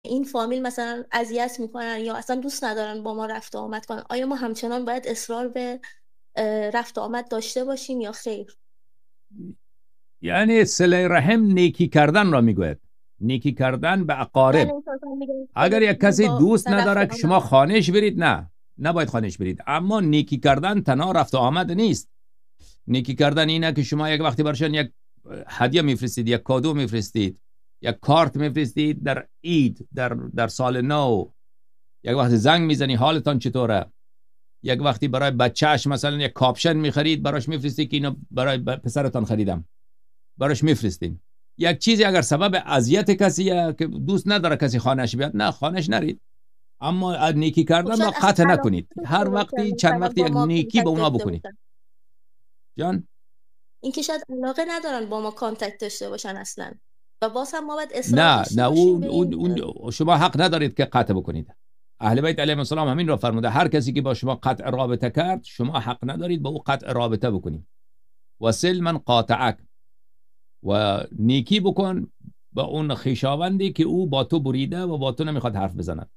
این فامیل مثلا اذیت میکنن یا اصلا دوست ندارن با ما رفت و آمد کنن، آیا ما همچنان باید اصرار به رفت و آمد داشته باشیم یا خیر؟ یعنی صله رحم نیکی کردن را میگوید، نیکی کردن به اقارب. بله اگر یک کسی با دوست رفت و نداره که آمد. شما خانهش برید، نه، نباید خانهش برید. اما نیکی کردن تنها رفت و آمد نیست. نیکی کردن اینه که شما یک وقتی برشان یک هدیه میفرستید، یک کادو میفرستید، یک کارت میفرستید در عید، در سال نو، یک وقتی زنگ میزنی حالتان چطوره، یک وقتی برای بچهش مثلا یک کاپشن میخرید براش میفرستید که اینو برای پسرتان خریدم، براش میفرستین. یک چیزی اگر سبب اذیت کسیه که دوست نداره کسی خانهش بیاد، نه، خانهش نرید. اما نیکی خب کردن را شاید اصلا قطع علاقه نکنید، داشته هر باشن، وقتی چند مثلا وقتی با یک ما نیکی به کانتکت اونا داشته بکنید. باشن. جان، اینکه شاید علاقه ندارن با ما کانتکت داشته باشن اصلا و باز هم ما باید اصرار نه نه، داشته باشیم به این. شما حق ندارید که قطع بکنید. اهل بیت علیهم السلام همین را فرموده، هر کسی که با شما قطع رابطه کرد، شما حق ندارید با او قطع رابطه بکنید. وصل من قاطعک، و نیکی بکن با اون خویشاوندی که او با تو بریده و با تو نمیخواد حرف بزند.